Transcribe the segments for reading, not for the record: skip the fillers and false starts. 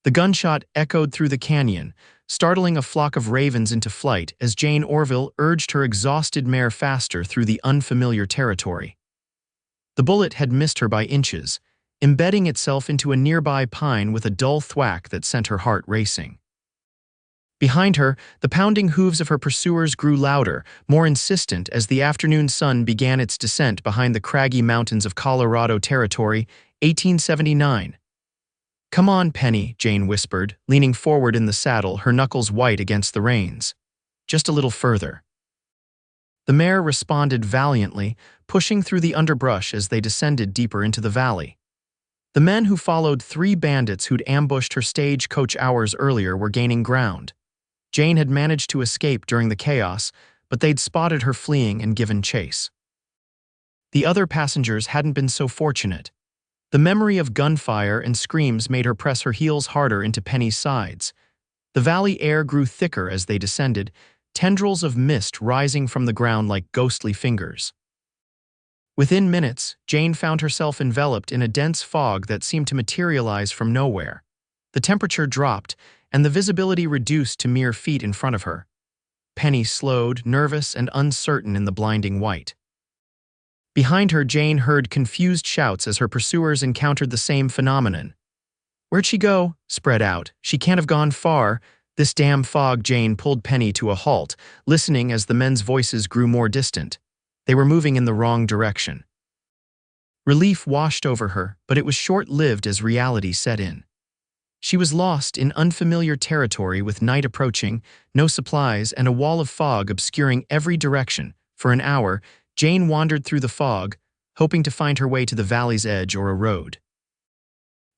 The gunshot echoed through the canyon, startling a flock of ravens into flight as Jane Orville urged her exhausted mare faster through the unfamiliar territory. The bullet had missed her by inches, embedding itself into a nearby pine with a dull thwack that sent her heart racing. Behind her, the pounding hooves of her pursuers grew louder, more insistent as the afternoon sun began its descent behind the craggy mountains of Colorado Territory, 1879. "Come on, Penny," Jane whispered, leaning forward in the saddle, her knuckles white against the reins. "Just a little further." The mare responded valiantly, pushing through the underbrush as they descended deeper into the valley. The men who followed 3 bandits who'd ambushed her stagecoach hours earlier were gaining ground. Jane had managed to escape during the chaos, but they'd spotted her fleeing and given chase. The other passengers hadn't been so fortunate. The memory of gunfire and screams made her press her heels harder into Penny's sides. The valley air grew thicker as they descended, tendrils of mist rising from the ground like ghostly fingers. Within minutes, Jane found herself enveloped in a dense fog that seemed to materialize from nowhere. The temperature dropped, and the visibility reduced to mere feet in front of her. Penny slowed, nervous and uncertain in the blinding white. Behind her, Jane heard confused shouts as her pursuers encountered the same phenomenon. "Where'd she go?" Spread out. "She can't have gone far." This damn fog. Jane pulled Penny to a halt, listening as the men's voices grew more distant. They were moving in the wrong direction. Relief washed over her, but it was short-lived as reality set in. She was lost in unfamiliar territory with night approaching, no supplies, and a wall of fog obscuring every direction. For an hour, Jane wandered through the fog, hoping to find her way to the valley's edge or a road.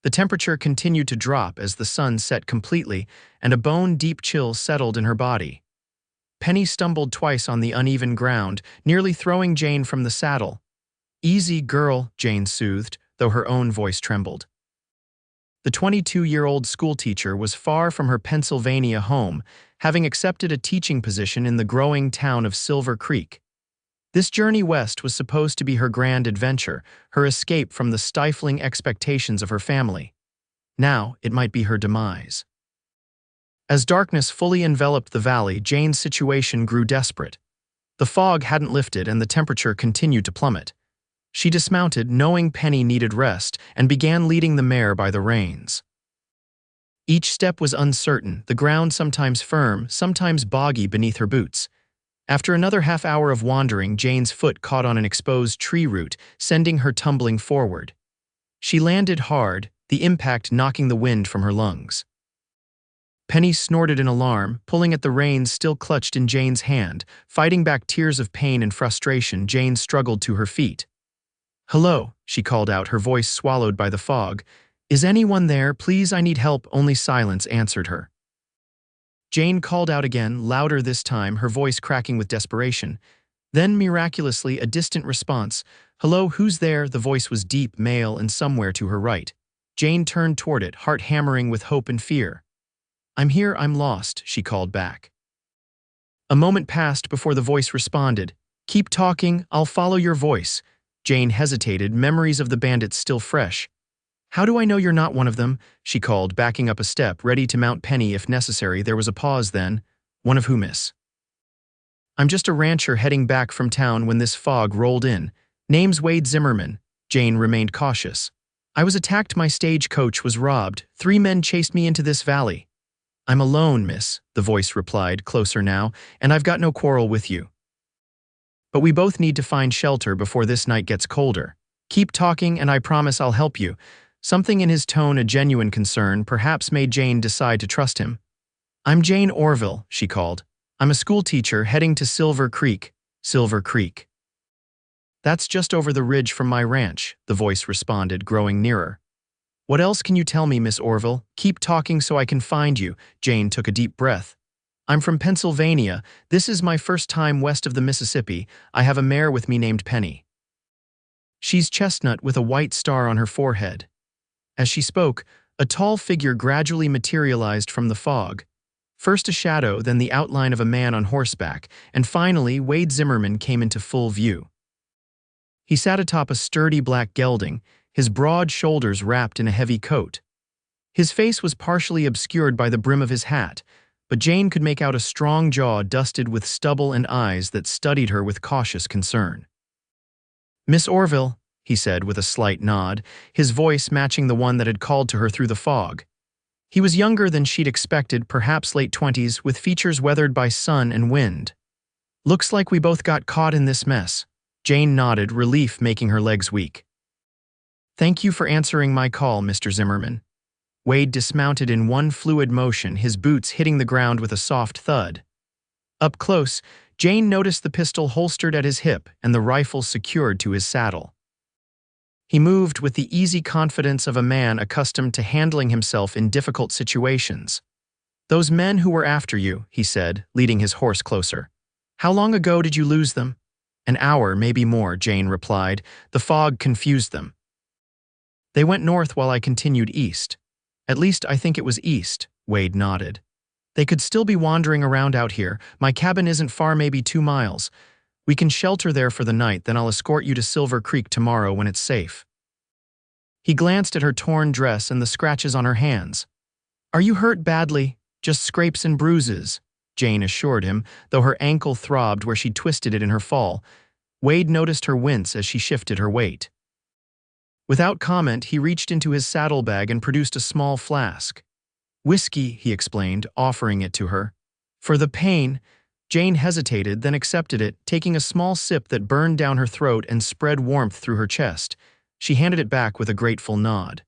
The temperature continued to drop as the sun set completely, and a bone-deep chill settled in her body. Penny stumbled twice on the uneven ground, nearly throwing Jane from the saddle. "Easy, girl," Jane soothed, though her own voice trembled. The 22-year-old schoolteacher was far from her Pennsylvania home, having accepted a teaching position in the growing town of Silver Creek. This journey west was supposed to be her grand adventure, her escape from the stifling expectations of her family. Now, it might be her demise. As darkness fully enveloped the valley, Jane's situation grew desperate. The fog hadn't lifted and the temperature continued to plummet. She dismounted, knowing Penny needed rest, and began leading the mare by the reins. Each step was uncertain, the ground sometimes firm, sometimes boggy beneath her boots. After another half-hour of wandering, Jane's foot caught on an exposed tree root, sending her tumbling forward. She landed hard, the impact knocking the wind from her lungs. Penny snorted in alarm, pulling at the reins still clutched in Jane's hand. Fighting back tears of pain and frustration, Jane struggled to her feet. "Hello," she called out, her voice swallowed by the fog. "Is anyone there? Please, I need help." Only silence answered her. Jane called out again, louder this time, her voice cracking with desperation. Then, miraculously, a distant response. "Hello, who's there?" The voice was deep, male, and somewhere to her right. Jane turned toward it, heart hammering with hope and fear. "I'm here, I'm lost," she called back. A moment passed before the voice responded. "Keep talking, I'll follow your voice." Jane hesitated, memories of the bandits still fresh. "How do I know you're not one of them?" she called, backing up a step, ready to mount Penny if necessary. There was a pause then. "One of who, miss?" "I'm just a rancher heading back from town when this fog rolled in. Name's Wade Zimmerman." Jane remained cautious. "I was attacked, my stagecoach was robbed. 3 men chased me into this valley." "I'm alone, miss," the voice replied, closer now, "and I've got no quarrel with you. But we both need to find shelter before this night gets colder. Keep talking and I promise I'll help you." Something in his tone, a genuine concern, perhaps made Jane decide to trust him. "I'm Jane Orville," she called. "I'm a schoolteacher heading to Silver Creek." "Silver Creek." "That's just over the ridge from my ranch," the voice responded, growing nearer. "What else can you tell me, Miss Orville? Keep talking so I can find you." Jane took a deep breath. "I'm from Pennsylvania. This is my first time west of the Mississippi. I have a mare with me named Penny. She's chestnut with a white star on her forehead." As she spoke, a tall figure gradually materialized from the fog. First a shadow, then the outline of a man on horseback, and finally Wade Zimmerman came into full view. He sat atop a sturdy black gelding, his broad shoulders wrapped in a heavy coat. His face was partially obscured by the brim of his hat, but Jane could make out a strong jaw dusted with stubble and eyes that studied her with cautious concern. "Miss Orville," he said with a slight nod, his voice matching the one that had called to her through the fog. He was younger than she'd expected, perhaps late 20s, with features weathered by sun and wind. "Looks like we both got caught in this mess." Jane nodded, relief making her legs weak. "Thank you for answering my call, Mr. Zimmerman." Wade dismounted in one fluid motion, his boots hitting the ground with a soft thud. Up close, Jane noticed the pistol holstered at his hip and the rifle secured to his saddle. He moved with the easy confidence of a man accustomed to handling himself in difficult situations. "Those men who were after you," he said, leading his horse closer. "How long ago did you lose them?" "An hour, maybe more," Jane replied. The fog confused them. "They went north while I continued east." "At least I think it was east," Wade nodded. "They could still be wandering around out here. My cabin isn't far, maybe 2 miles. We can shelter there for the night, then I'll escort you to Silver Creek tomorrow when it's safe." He glanced at her torn dress and the scratches on her hands. "Are you hurt badly?" "Just scrapes and bruises," Jane assured him, though her ankle throbbed where she twisted it in her fall. Wade noticed her wince as she shifted her weight. Without comment, he reached into his saddlebag and produced a small flask. "Whiskey," he explained, offering it to her. "For the pain." Jane hesitated, then accepted it, taking a small sip that burned down her throat and spread warmth through her chest. She handed it back with a grateful nod.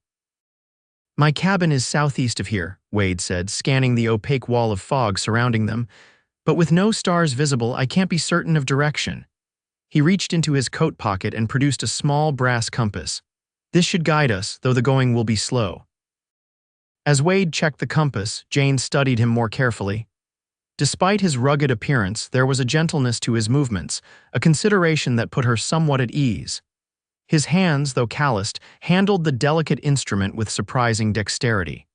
"My cabin is southeast of here," Wade said, scanning the opaque wall of fog surrounding them. "But with no stars visible, I can't be certain of direction." He reached into his coat pocket and produced a small brass compass. "This should guide us, though the going will be slow." As Wade checked the compass, Jane studied him more carefully. Despite his rugged appearance, there was a gentleness to his movements, a consideration that put her somewhat at ease. His hands, though calloused, handled the delicate instrument with surprising dexterity.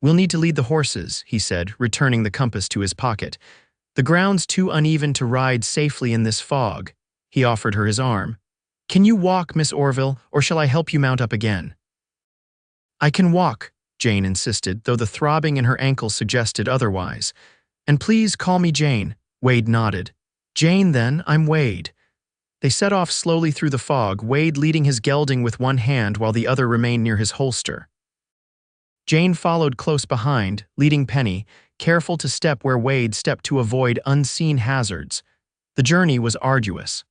"We'll need to lead the horses," he said, returning the compass to his pocket. "The ground's too uneven to ride safely in this fog." He offered her his arm. "Can you walk, Miss Orville, or shall I help you mount up again?" "I can walk," Jane insisted, though the throbbing in her ankle suggested otherwise. "And please call me Jane." Wade nodded. "Jane, then. I'm Wade." They set off slowly through the fog, Wade leading his gelding with one hand while the other remained near his holster. Jane followed close behind, leading Penny, careful to step where Wade stepped to avoid unseen hazards. The journey was arduous.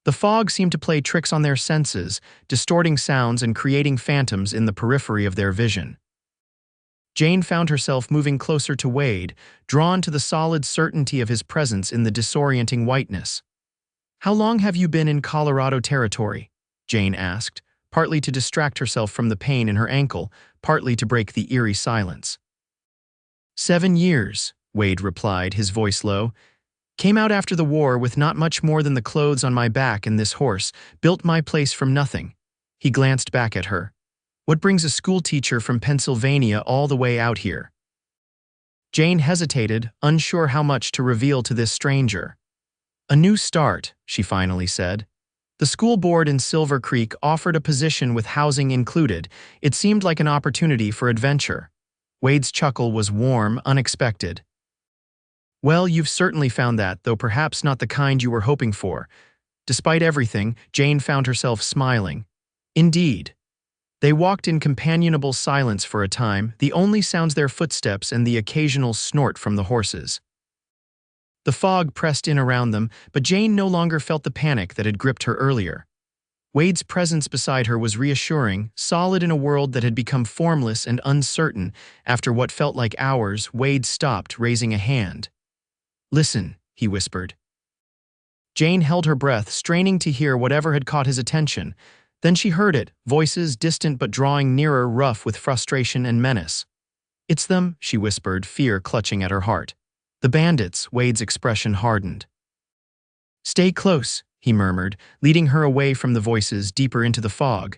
The fog seemed to play tricks on their senses, distorting sounds and creating phantoms in the periphery of their vision. Jane found herself moving closer to Wade, drawn to the solid certainty of his presence in the disorienting whiteness. "How long have you been in Colorado territory?" Jane asked, partly to distract herself from the pain in her ankle, partly to break the eerie silence. 7 years, Wade replied, his voice low. "Came out after the war with not much more than the clothes on my back and this horse, built my place from nothing." He glanced back at her. "What brings a schoolteacher from Pennsylvania all the way out here?" Jane hesitated, unsure how much to reveal to this stranger. "A new start," she finally said. The school board in Silver Creek offered a position with housing included. It seemed like an opportunity for adventure. Wade's chuckle was warm, unexpected. "Well, you've certainly found that, though perhaps not the kind you were hoping for." Despite everything, Jane found herself smiling. "Indeed." They walked in companionable silence for a time, the only sounds their footsteps and the occasional snort from the horses. The fog pressed in around them, but Jane no longer felt the panic that had gripped her earlier. Wade's presence beside her was reassuring, solid in a world that had become formless and uncertain. After what felt like hours, Wade stopped, raising a hand. "Listen," he whispered. Jane held her breath, straining to hear whatever had caught his attention. Then she heard it, voices distant but drawing nearer, rough with frustration and menace. "It's them," she whispered, fear clutching at her heart. "The bandits," Wade's expression hardened. "Stay close," he murmured, leading her away from the voices, deeper into the fog.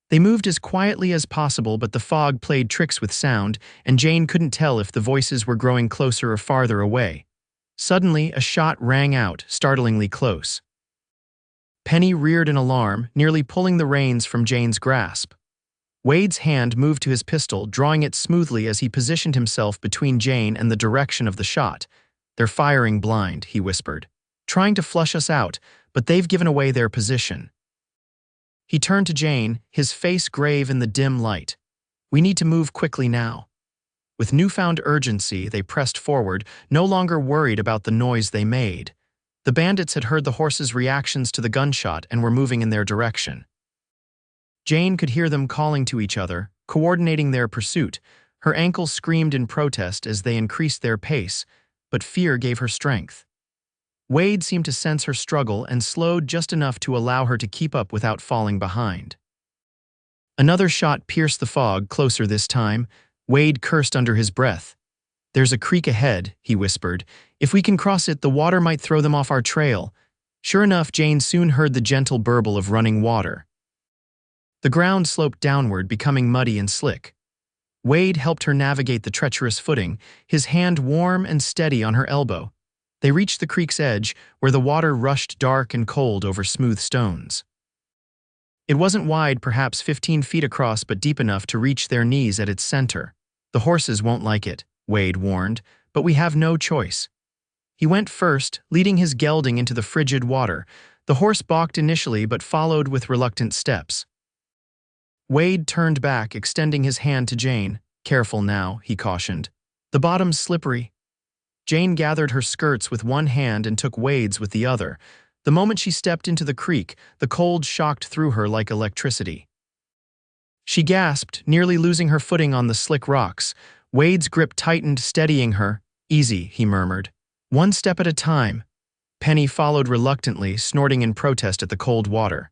They moved as quietly as possible, but the fog played tricks with sound, and Jane couldn't tell if the voices were growing closer or farther away. Suddenly, a shot rang out, startlingly close. Penny reared in alarm, nearly pulling the reins from Jane's grasp. Wade's hand moved to his pistol, drawing it smoothly as he positioned himself between Jane and the direction of the shot. "They're firing blind," he whispered. "Trying to flush us out, but they've given away their position." He turned to Jane, his face grave in the dim light. "We need to move quickly now." With newfound urgency, they pressed forward, no longer worried about the noise they made. The bandits had heard the horses' reactions to the gunshot and were moving in their direction. Jane could hear them calling to each other, coordinating their pursuit. Her ankles screamed in protest as they increased their pace, but fear gave her strength. Wade seemed to sense her struggle and slowed just enough to allow her to keep up without falling behind. Another shot pierced the fog, closer this time. Wade cursed under his breath. "There's a creek ahead," he whispered. "If we can cross it, the water might throw them off our trail." Sure enough, Jane soon heard the gentle burble of running water. The ground sloped downward, becoming muddy and slick. Wade helped her navigate the treacherous footing, his hand warm and steady on her elbow. They reached the creek's edge, where the water rushed dark and cold over smooth stones. It wasn't wide, perhaps 15 feet across, but deep enough to reach their knees at its center. "The horses won't like it," Wade warned, "but we have no choice." He went first, leading his gelding into the frigid water. The horse balked initially, but followed with reluctant steps. Wade turned back, extending his hand to Jane. "Careful now," he cautioned. "The bottom's slippery." Jane gathered her skirts with one hand and took Wade's with the other. The moment she stepped into the creek, the cold shocked through her like electricity. She gasped, nearly losing her footing on the slick rocks. Wade's grip tightened, steadying her. "Easy," he murmured. "One step at a time." Penny followed reluctantly, snorting in protest at the cold water.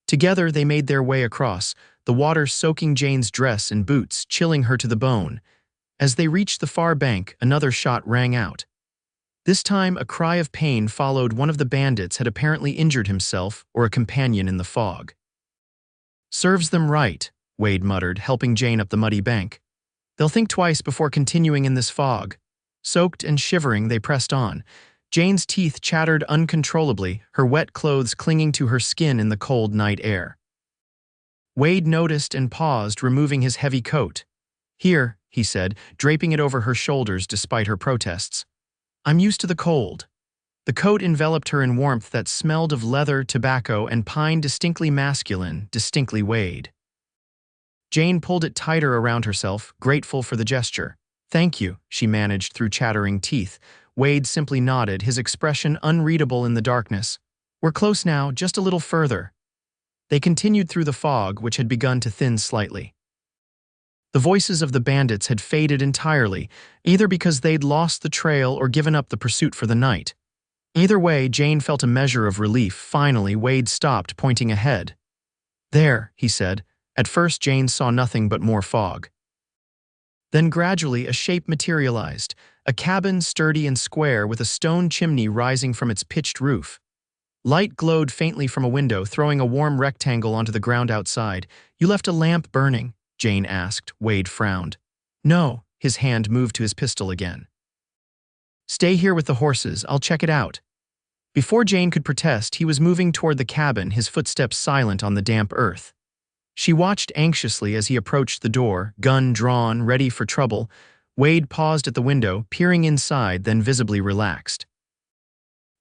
Together they made their way across, the water soaking Jane's dress and boots, chilling her to the bone. As they reached the far bank, another shot rang out. This time, a cry of pain followed. One of the bandits had apparently injured himself or a companion in the fog. "Serves them right," Wade muttered, helping Jane up the muddy bank. "They'll think twice before continuing in this fog." Soaked and shivering, they pressed on. Jane's teeth chattered uncontrollably, her wet clothes clinging to her skin in the cold night air. Wade noticed and paused, removing his heavy coat. "Here," he said, draping it over her shoulders despite her protests. "I'm used to the cold." The coat enveloped her in warmth that smelled of leather, tobacco, and pine, distinctly masculine, distinctly Wade. Jane pulled it tighter around herself, grateful for the gesture. "Thank you," she managed through chattering teeth. Wade simply nodded, his expression unreadable in the darkness. "We're close now, just a little further." They continued through the fog, which had begun to thin slightly. The voices of the bandits had faded entirely, either because they'd lost the trail or given up the pursuit for the night. Either way, Jane felt a measure of relief. Finally, Wade stopped, pointing ahead. "There," he said. At first, Jane saw nothing but more fog. Then gradually, a shape materialized, a cabin sturdy and square with a stone chimney rising from its pitched roof. Light glowed faintly from a window, throwing a warm rectangle onto the ground outside. "You left a lamp burning?" Jane asked. Wade frowned. "No." His hand moved to his pistol again. "Stay here with the horses, I'll check it out." Before Jane could protest, he was moving toward the cabin, his footsteps silent on the damp earth. She watched anxiously as he approached the door, gun drawn, ready for trouble. Wade paused at the window, peering inside, then visibly relaxed.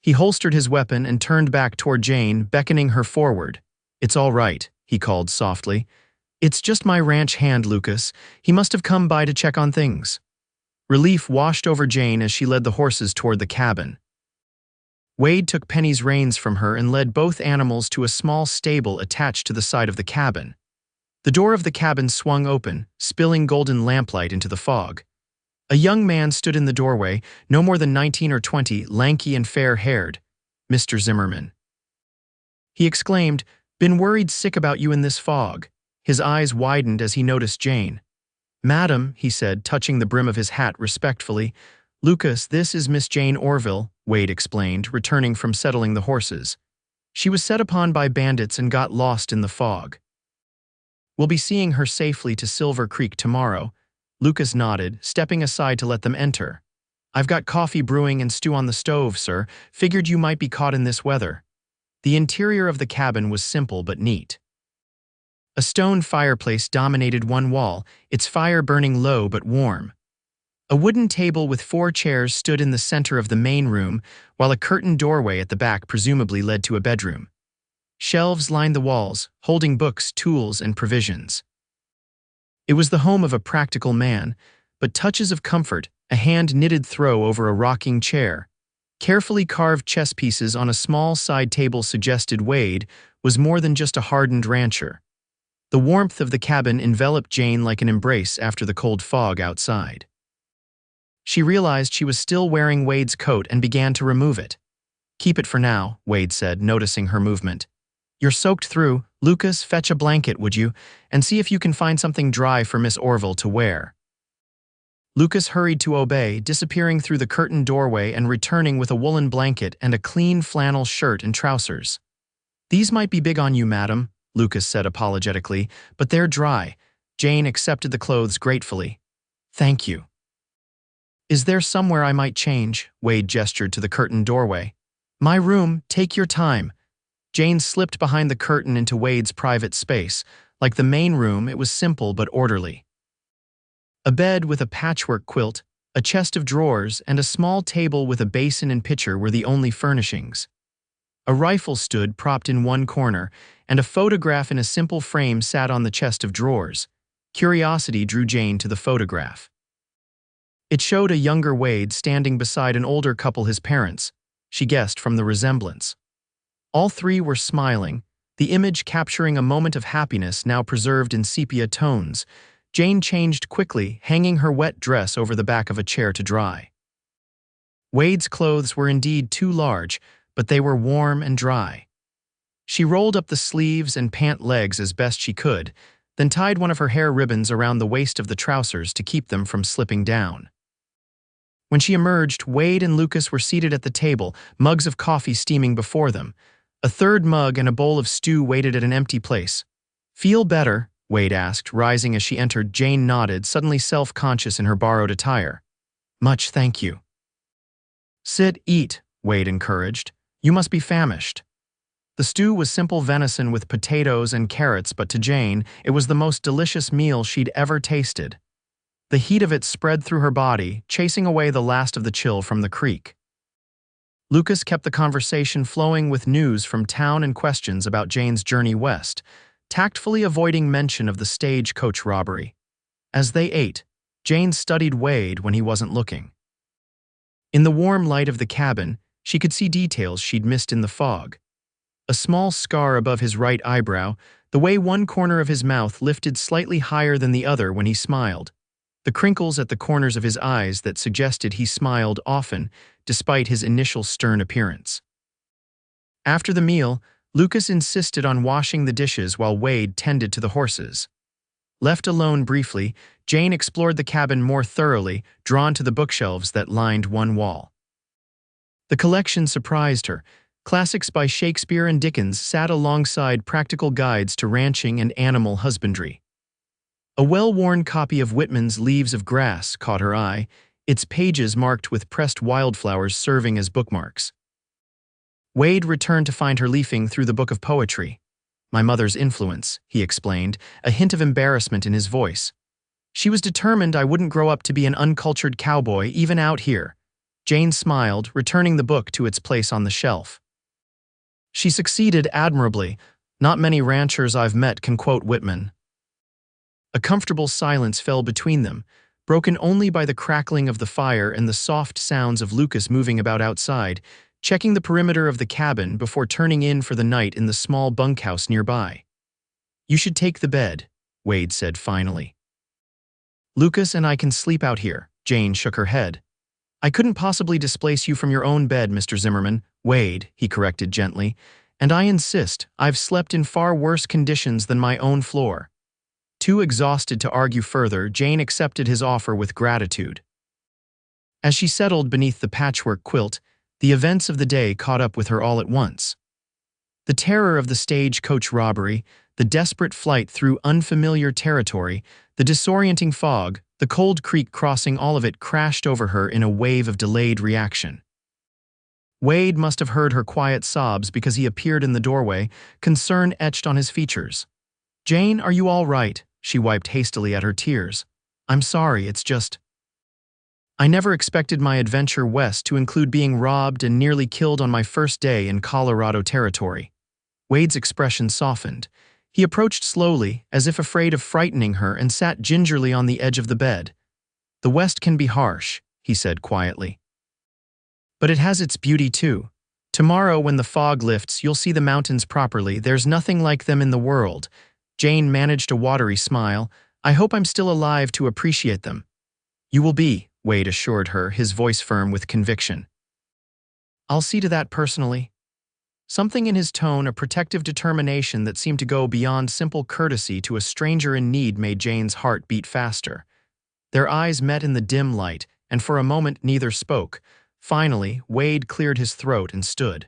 He holstered his weapon and turned back toward Jane, beckoning her forward. "It's all right," he called softly. "It's just my ranch hand, Lucas. He must have come by to check on things." Relief washed over Jane as she led the horses toward the cabin. Wade took Penny's reins from her and led both animals to a small stable attached to the side of the cabin. The door of the cabin swung open, spilling golden lamplight into the fog. A young man stood in the doorway, no more than 19 or 20, lanky and fair-haired. "Mr. Zimmerman." He exclaimed, "Been worried sick about you in this fog." His eyes widened as he noticed Jane. "Madam," he said, touching the brim of his hat respectfully. "Lucas, this is Miss Jane Orville," Wade explained, returning from settling the horses. "She was set upon by bandits and got lost in the fog. We'll be seeing her safely to Silver Creek tomorrow." Lucas nodded, stepping aside to let them enter. "I've got coffee brewing and stew on the stove, sir. Figured you might be caught in this weather." The interior of the cabin was simple but neat. A stone fireplace dominated one wall, its fire burning low but warm. A wooden table with 4 chairs stood in the center of the main room, while a curtained doorway at the back presumably led to a bedroom. Shelves lined the walls, holding books, tools, and provisions. It was the home of a practical man, but touches of comfort, a hand-knitted throw over a rocking chair, carefully carved chess pieces on a small side table suggested Wade was more than just a hardened rancher. The warmth of the cabin enveloped Jane like an embrace after the cold fog outside. She realized she was still wearing Wade's coat and began to remove it. "Keep it for now," Wade said, noticing her movement. "You're soaked through. Lucas, fetch a blanket, would you, and see if you can find something dry for Miss Orville to wear." Lucas hurried to obey, disappearing through the curtained doorway and returning with a woolen blanket and a clean flannel shirt and trousers. "These might be big on you, madam," Lucas said apologetically, "but they're dry." Jane accepted the clothes gratefully. "Thank you." "Is there somewhere I might change?" Wade gestured to the curtained doorway. "My room, take your time." Jane slipped behind the curtain into Wade's private space. Like the main room, it was simple but orderly. A bed with a patchwork quilt, a chest of drawers, and a small table with a basin and pitcher were the only furnishings. A rifle stood propped in one corner, and a photograph in a simple frame sat on the chest of drawers. Curiosity drew Jane to the photograph. It showed a younger Wade standing beside an older couple, his parents. She guessed from the resemblance. All three were smiling, the image capturing a moment of happiness now preserved in sepia tones. Jane changed quickly, hanging her wet dress over the back of a chair to dry. Wade's clothes were indeed too large, but they were warm and dry. She rolled up the sleeves and pant legs as best she could, then tied one of her hair ribbons around the waist of the trousers to keep them from slipping down. When she emerged, Wade and Lucas were seated at the table, mugs of coffee steaming before them. A third mug and a bowl of stew waited at an empty place. "Feel better?" Wade asked, rising as she entered. Jane nodded, suddenly self-conscious in her borrowed attire. "Much, thank you." "Sit, eat," Wade encouraged. "You must be famished." The stew was simple venison with potatoes and carrots, but to Jane, it was the most delicious meal she'd ever tasted. The heat of it spread through her body, chasing away the last of the chill from the creek. Lucas kept the conversation flowing with news from town and questions about Jane's journey west, tactfully avoiding mention of the stagecoach robbery. As they ate, Jane studied Wade when he wasn't looking. In the warm light of the cabin, she could see details she'd missed in the fog. A small scar above his right eyebrow, the way one corner of his mouth lifted slightly higher than the other when he smiled. The crinkles at the corners of his eyes that suggested he smiled often, despite his initial stern appearance. After the meal, Lucas insisted on washing the dishes while Wade tended to the horses. Left alone briefly, Jane explored the cabin more thoroughly, drawn to the bookshelves that lined one wall. The collection surprised her. Classics by Shakespeare and Dickens sat alongside practical guides to ranching and animal husbandry. A well-worn copy of Whitman's Leaves of Grass caught her eye, its pages marked with pressed wildflowers serving as bookmarks. Wade returned to find her leafing through the book of poetry. "My mother's influence," he explained, a hint of embarrassment in his voice. "She was determined I wouldn't grow up to be an uncultured cowboy, even out here." Jane smiled, returning the book to its place on the shelf. "She succeeded admirably. Not many ranchers I've met can quote Whitman." A comfortable silence fell between them, broken only by the crackling of the fire and the soft sounds of Lucas moving about outside, checking the perimeter of the cabin before turning in for the night in the small bunkhouse nearby. "You should take the bed," Wade said finally. "Lucas and I can sleep out here." Jane shook her head. "I couldn't possibly displace you from your own bed, Mr. Zimmerman." "Wade," he corrected gently, "and I insist, I've slept in far worse conditions than my own floor." Too exhausted to argue further, Jane accepted his offer with gratitude. As she settled beneath the patchwork quilt, the events of the day caught up with her all at once. The terror of the stagecoach robbery, the desperate flight through unfamiliar territory, the disorienting fog, the cold creek crossing, all of it crashed over her in a wave of delayed reaction. Wade must have heard her quiet sobs because he appeared in the doorway, concern etched on his features. Jane, are you all right? She wiped hastily at her tears. I'm sorry, it's just… I never expected my adventure west to include being robbed and nearly killed on my first day in Colorado territory. Wade's expression softened. He approached slowly, as if afraid of frightening her, and sat gingerly on the edge of the bed. The West can be harsh, he said quietly. But it has its beauty too. Tomorrow, when the fog lifts, you'll see the mountains properly. There's nothing like them in the world. Jane managed a watery smile. I hope I'm still alive to appreciate them. You will be, Wade assured her, his voice firm with conviction. I'll see to that personally. Something in his tone, a protective determination that seemed to go beyond simple courtesy to a stranger in need, made Jane's heart beat faster. Their eyes met in the dim light, and for a moment neither spoke. Finally, Wade cleared his throat and stood.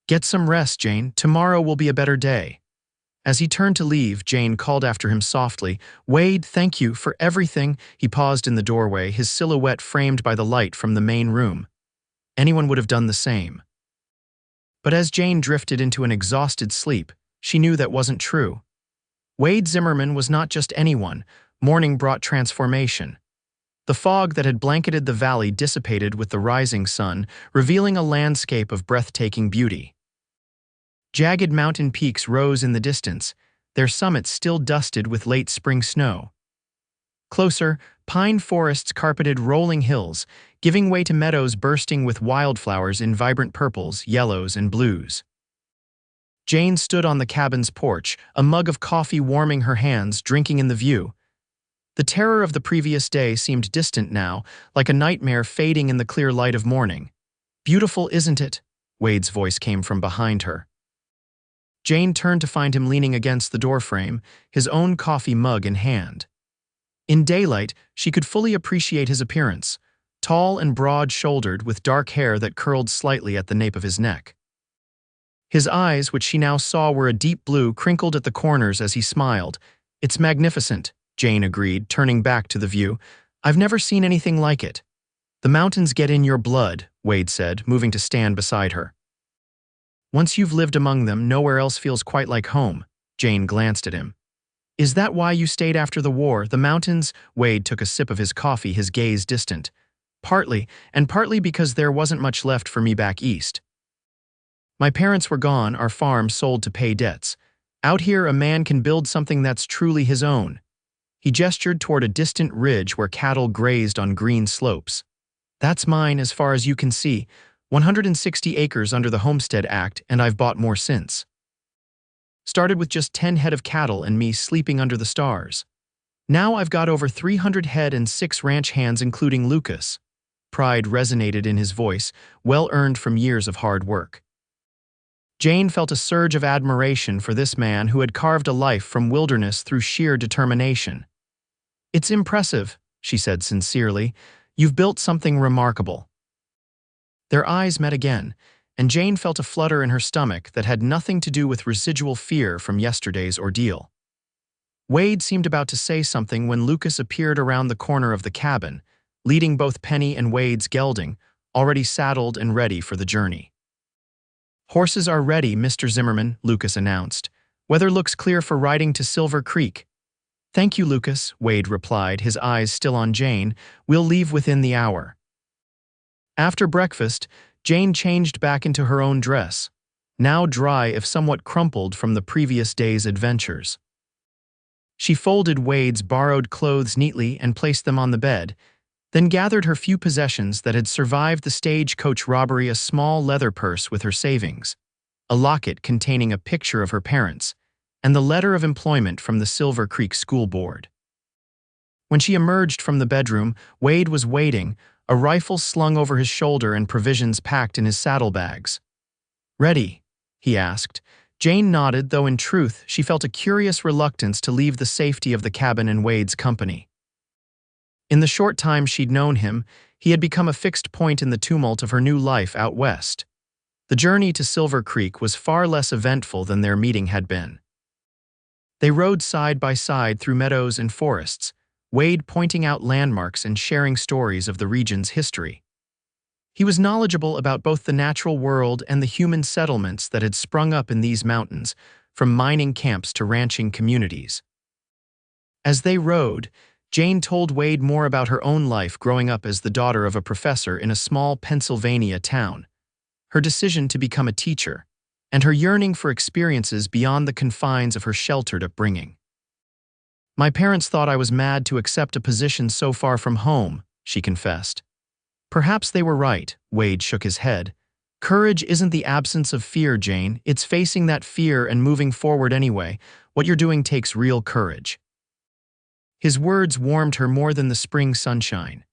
Get some rest, Jane. Tomorrow will be a better day. As he turned to leave, Jane called after him softly, Wade, thank you for everything. He paused in the doorway, his silhouette framed by the light from the main room. Anyone would have done the same. But as Jane drifted into an exhausted sleep, she knew that wasn't true. Wade Zimmerman was not just anyone. Morning brought transformation. The fog that had blanketed the valley dissipated with the rising sun, revealing a landscape of breathtaking beauty. Jagged mountain peaks rose in the distance, their summits still dusted with late spring snow. Closer, pine forests carpeted rolling hills, giving way to meadows bursting with wildflowers in vibrant purples, yellows, and blues. Jane stood on the cabin's porch, a mug of coffee warming her hands, drinking in the view. The terror of the previous day seemed distant now, like a nightmare fading in the clear light of morning. Beautiful, isn't it? Wade's voice came from behind her. Jane turned to find him leaning against the doorframe, his own coffee mug in hand. In daylight, she could fully appreciate his appearance, tall and broad-shouldered with dark hair that curled slightly at the nape of his neck. His eyes, which she now saw were a deep blue, crinkled at the corners as he smiled. It's magnificent, Jane agreed, turning back to the view. I've never seen anything like it. The mountains get in your blood, Wade said, moving to stand beside her. Once you've lived among them, nowhere else feels quite like home. Jane glanced at him. Is that why you stayed after the war? The mountains? Wade took a sip of his coffee, his gaze distant. Partly, and partly because there wasn't much left for me back east. My parents were gone, our farm sold to pay debts. Out here, a man can build something that's truly his own. He gestured toward a distant ridge where cattle grazed on green slopes. That's mine as far as you can see. 160 acres under the Homestead Act, and I've bought more since. Started with just 10 head of cattle and me sleeping under the stars. Now I've got over 300 head and 6 ranch hands, including Lucas. Pride resonated in his voice, well earned from years of hard work. Jane felt a surge of admiration for this man who had carved a life from wilderness through sheer determination. It's impressive, she said sincerely. You've built something remarkable. Their eyes met again, and Jane felt a flutter in her stomach that had nothing to do with residual fear from yesterday's ordeal. Wade seemed about to say something when Lucas appeared around the corner of the cabin, leading both Penny and Wade's gelding, already saddled and ready for the journey. Horses are ready, Mr. Zimmerman, Lucas announced. Weather looks clear for riding to Silver Creek. Thank you, Lucas, Wade replied, his eyes still on Jane. We'll leave within the hour. After breakfast, Jane changed back into her own dress, now dry if somewhat crumpled from the previous day's adventures. She folded Wade's borrowed clothes neatly and placed them on the bed, then gathered her few possessions that had survived the stagecoach robbery, a small leather purse with her savings, a locket containing a picture of her parents, and the letter of employment from the Silver Creek School Board. When she emerged from the bedroom, Wade was waiting, a rifle slung over his shoulder and provisions packed in his saddlebags. Ready? He asked. Jane nodded, though in truth she felt a curious reluctance to leave the safety of the cabin in Wade's company. In the short time she'd known him, he had become a fixed point in the tumult of her new life out west. The journey to Silver Creek was far less eventful than their meeting had been. They rode side by side through meadows and forests, Wade pointing out landmarks and sharing stories of the region's history. He was knowledgeable about both the natural world and the human settlements that had sprung up in these mountains, from mining camps to ranching communities. As they rode, Jane told Wade more about her own life growing up as the daughter of a professor in a small Pennsylvania town, her decision to become a teacher, and her yearning for experiences beyond the confines of her sheltered upbringing. "My parents thought I was mad to accept a position so far from home," she confessed. "Perhaps they were right," Wade shook his head. "Courage isn't the absence of fear, Jane. It's facing that fear and moving forward anyway. What you're doing takes real courage." His words warmed her more than the spring sunshine.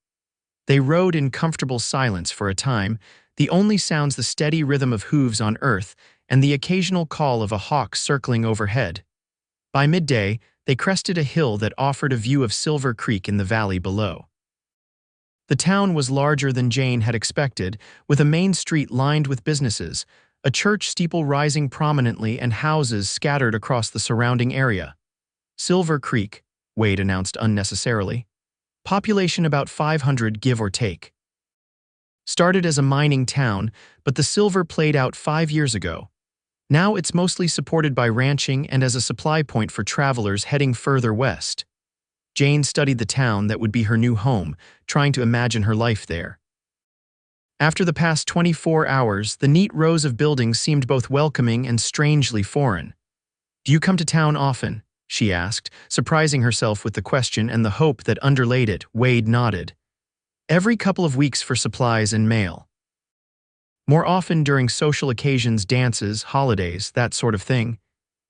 They rode in comfortable silence for a time, the only sounds the steady rhythm of hooves on earth and the occasional call of a hawk circling overhead. By midday, they crested a hill that offered a view of Silver Creek in the valley below. The town was larger than Jane had expected, with a main street lined with businesses, a church steeple rising prominently and houses scattered across the surrounding area. "Silver Creek," Wade announced unnecessarily. "Population about 500 give or take. Started as a mining town, but the silver played out 5 years ago. Now it's mostly supported by ranching and as a supply point for travelers heading further west." Jane studied the town that would be her new home, trying to imagine her life there. After the past 24 hours, the neat rows of buildings seemed both welcoming and strangely foreign. "Do you come to town often?" she asked, surprising herself with the question and the hope that underlaid it. Wade nodded. "Every couple of weeks for supplies and mail. More often during social occasions, dances, holidays, that sort of thing."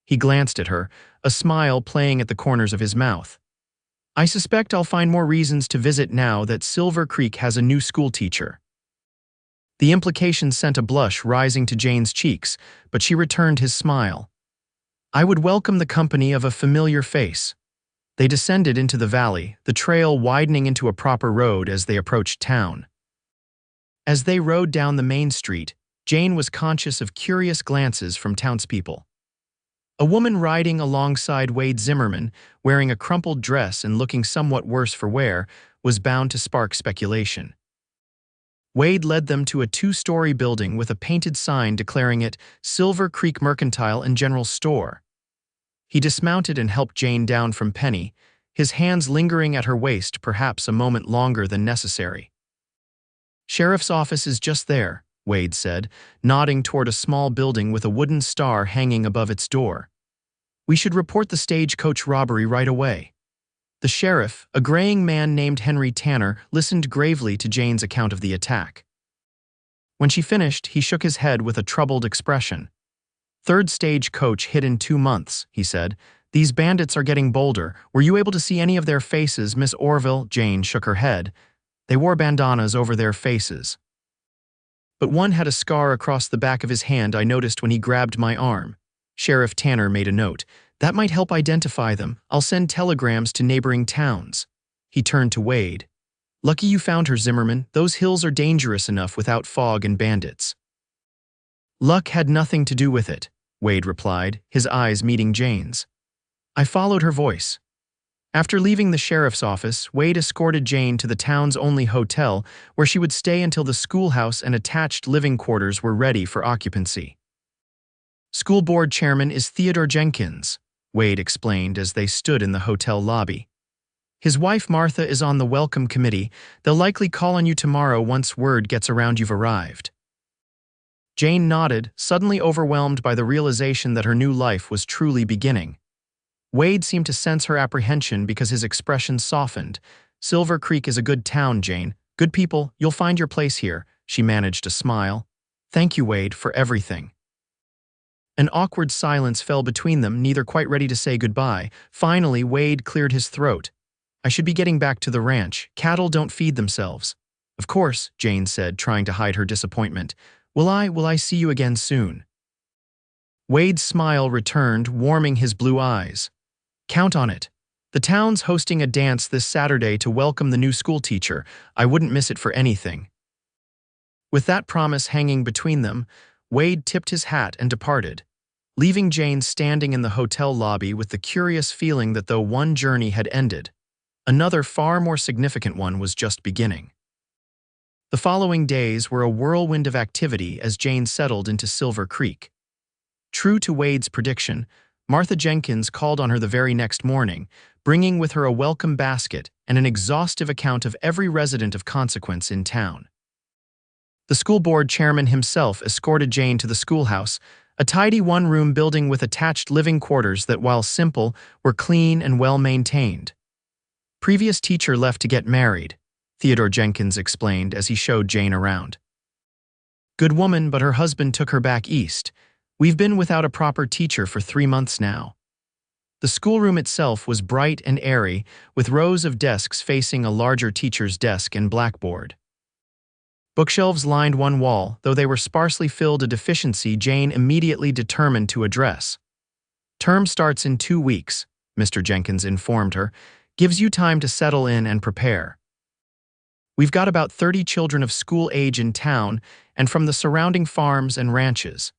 He glanced at her, a smile playing at the corners of his mouth. "I suspect I'll find more reasons to visit now that Silver Creek has a new schoolteacher." The implication sent a blush rising to Jane's cheeks, but she returned his smile. "I would welcome the company of a familiar face." They descended into the valley, the trail widening into a proper road as they approached town. As they rode down the main street, Jane was conscious of curious glances from townspeople. A woman riding alongside Wade Zimmerman, wearing a crumpled dress and looking somewhat worse for wear, was bound to spark speculation. Wade led them to a 2-story building with a painted sign declaring it Silver Creek Mercantile and General Store. He dismounted and helped Jane down from Penny, his hands lingering at her waist perhaps a moment longer than necessary. "Sheriff's office is just there," Wade said, nodding toward a small building with a wooden star hanging above its door. "We should report the stagecoach robbery right away." The sheriff, a graying man named Henry Tanner, listened gravely to Jane's account of the attack. When she finished, he shook his head with a troubled expression. "Third stagecoach hit in 2 months," he said. "These bandits are getting bolder. Were you able to see any of their faces, Miss Orville?" Jane shook her head. "They wore bandanas over their faces. But one had a scar across the back of his hand I noticed when he grabbed my arm." Sheriff Tanner made a note. "That might help identify them. I'll send telegrams to neighboring towns." He turned to Wade. "Lucky you found her, Zimmerman. Those hills are dangerous enough without fog and bandits." "Luck had nothing to do with it," Wade replied, his eyes meeting Jane's. "I followed her voice." After leaving the sheriff's office, Wade escorted Jane to the town's only hotel, where she would stay until the schoolhouse and attached living quarters were ready for occupancy. "School board chairman is Theodore Jenkins," Wade explained as they stood in the hotel lobby. "His wife Martha is on the welcome committee. They'll likely call on you tomorrow once word gets around you've arrived." Jane nodded, suddenly overwhelmed by the realization that her new life was truly beginning. Wade seemed to sense her apprehension because his expression softened. "Silver Creek is a good town, Jane. Good people, you'll find your place here," she managed to smile. "Thank you, Wade, for everything." An awkward silence fell between them, neither quite ready to say goodbye. Finally, Wade cleared his throat. "I should be getting back to the ranch. Cattle don't feed themselves." "Of course," Jane said, trying to hide her disappointment. Will I see you again soon?" Wade's smile returned, warming his blue eyes. "Count on it. The town's hosting a dance this Saturday to welcome the new schoolteacher. I wouldn't miss it for anything." With that promise hanging between them, Wade tipped his hat and departed, leaving Jane standing in the hotel lobby with the curious feeling that though one journey had ended, another far more significant one was just beginning. The following days were a whirlwind of activity as Jane settled into Silver Creek. True to Wade's prediction, Martha Jenkins called on her the very next morning, bringing with her a welcome basket and an exhaustive account of every resident of consequence in town. The school board chairman himself escorted Jane to the schoolhouse, a tidy one-room building with attached living quarters that, while simple, were clean and well-maintained. Previous teacher left to get married, Theodore Jenkins explained as he showed Jane around. Good woman, but her husband took her back east. We've been without a proper teacher for 3 months now. The schoolroom itself was bright and airy, with rows of desks facing a larger teacher's desk and blackboard. Bookshelves lined one wall, though they were sparsely filled, a deficiency Jane immediately determined to address. Term starts in 2 weeks, Mr. Jenkins informed her, gives you time to settle in and prepare. We've got about 30 children of school age in town and from the surrounding farms and ranches.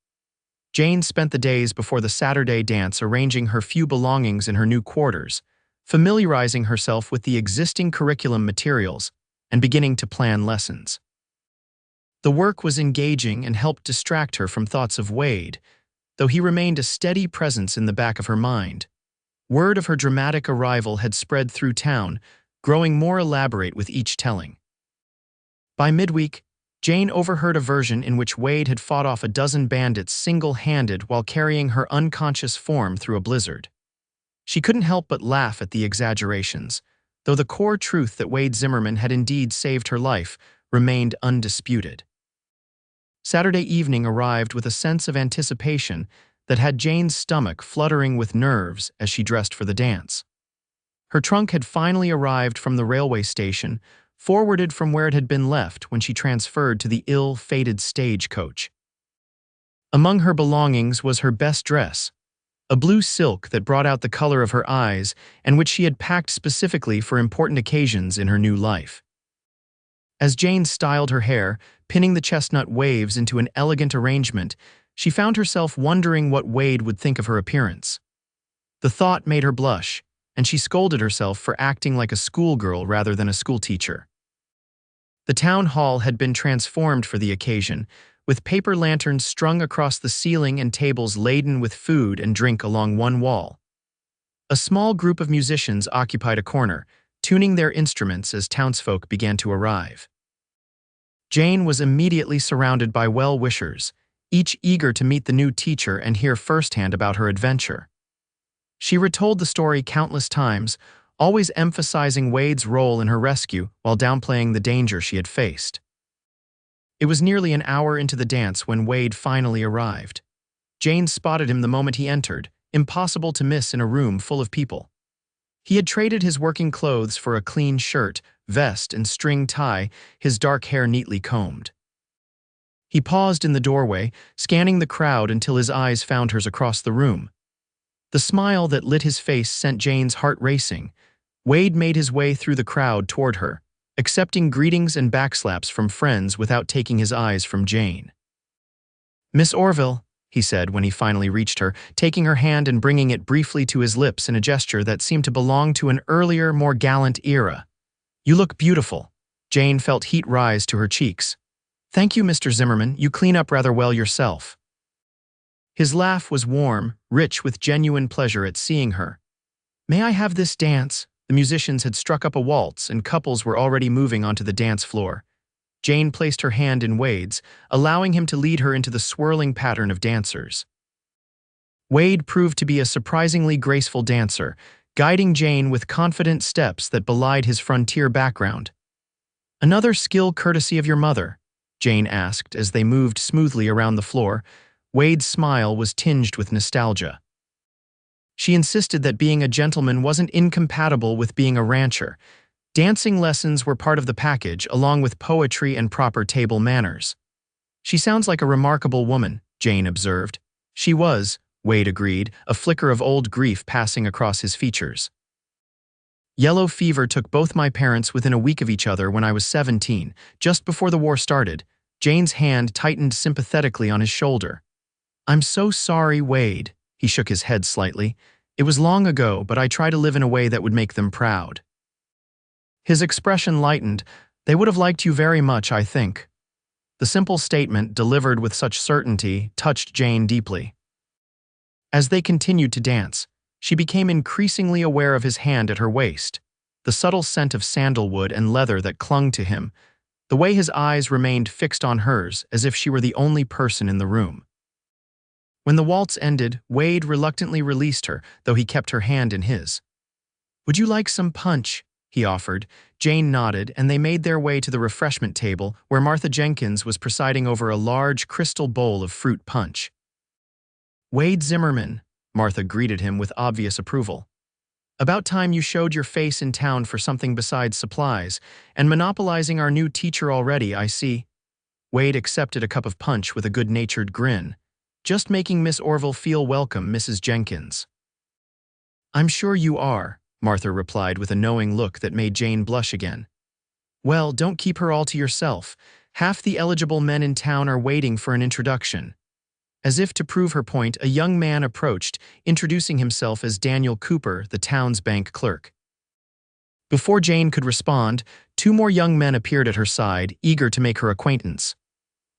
Jane spent the days before the Saturday dance arranging her few belongings in her new quarters, familiarizing herself with the existing curriculum materials, and beginning to plan lessons. The work was engaging and helped distract her from thoughts of Wade, though he remained a steady presence in the back of her mind. Word of her dramatic arrival had spread through town, growing more elaborate with each telling. By midweek, Jane overheard a version in which Wade had fought off a dozen bandits single-handed while carrying her unconscious form through a blizzard. She couldn't help but laugh at the exaggerations, though the core truth that Wade Zimmerman had indeed saved her life remained undisputed. Saturday evening arrived with a sense of anticipation that had Jane's stomach fluttering with nerves as she dressed for the dance. Her trunk had finally arrived from the railway station, forwarded from where it had been left when she transferred to the ill-fated stagecoach. Among her belongings was her best dress, a blue silk that brought out the color of her eyes and which she had packed specifically for important occasions in her new life. As Jane styled her hair, pinning the chestnut waves into an elegant arrangement, she found herself wondering what Wade would think of her appearance. The thought made her blush, and she scolded herself for acting like a schoolgirl rather than a schoolteacher. The town hall had been transformed for the occasion, with paper lanterns strung across the ceiling and tables laden with food and drink along one wall. A small group of musicians occupied a corner, tuning their instruments as townsfolk began to arrive. Jane was immediately surrounded by well-wishers, each eager to meet the new teacher and hear firsthand about her adventure. She retold the story countless times, always emphasizing Wade's role in her rescue while downplaying the danger she had faced. It was nearly an hour into the dance when Wade finally arrived. Jane spotted him the moment he entered, impossible to miss in a room full of people. He had traded his working clothes for a clean shirt, vest, and string tie, his dark hair neatly combed. He paused in the doorway, scanning the crowd until his eyes found hers across the room. The smile that lit his face sent Jane's heart racing. Wade made his way through the crowd toward her, accepting greetings and backslaps from friends without taking his eyes from Jane. "Miss Orville," he said when he finally reached her, taking her hand and bringing it briefly to his lips in a gesture that seemed to belong to an earlier, more gallant era. "You look beautiful." Jane felt heat rise to her cheeks. "Thank you, Mr. Zimmerman. You clean up rather well yourself." His laugh was warm, rich with genuine pleasure at seeing her. "May I have this dance?" The musicians had struck up a waltz and couples were already moving onto the dance floor. Jane placed her hand in Wade's, allowing him to lead her into the swirling pattern of dancers. Wade proved to be a surprisingly graceful dancer, guiding Jane with confident steps that belied his frontier background. "Another skill courtesy of your mother?" Jane asked as they moved smoothly around the floor. Wade's smile was tinged with nostalgia. She insisted that being a gentleman wasn't incompatible with being a rancher. Dancing lessons were part of the package, along with poetry and proper table manners. "She sounds like a remarkable woman," Jane observed. "She was," Wade agreed, a flicker of old grief passing across his features. "Yellow fever took both my parents within a week of each other when I was 17, just before the war started." Jane's hand tightened sympathetically on his shoulder. "I'm so sorry, Wade." He shook his head slightly. "It was long ago, but I try to live in a way that would make them proud." His expression lightened. "They would have liked you very much, I think." The simple statement, delivered with such certainty, touched Jane deeply. As they continued to dance, she became increasingly aware of his hand at her waist, the subtle scent of sandalwood and leather that clung to him, the way his eyes remained fixed on hers as if she were the only person in the room. When the waltz ended, Wade reluctantly released her, though he kept her hand in his. "Would you like some punch?" he offered. Jane nodded, and they made their way to the refreshment table, where Martha Jenkins was presiding over a large crystal bowl of fruit punch. "Wade Zimmerman," Martha greeted him with obvious approval. "About time you showed your face in town for something besides supplies, and monopolizing our new teacher already, I see." Wade accepted a cup of punch with a good-natured grin. "Just making Miss Orville feel welcome, Mrs. Jenkins." "I'm sure you are," Martha replied with a knowing look that made Jane blush again. "Well, don't keep her all to yourself. Half the eligible men in town are waiting for an introduction." As if to prove her point, a young man approached, introducing himself as Daniel Cooper, the town's bank clerk. Before Jane could respond, two more young men appeared at her side, eager to make her acquaintance.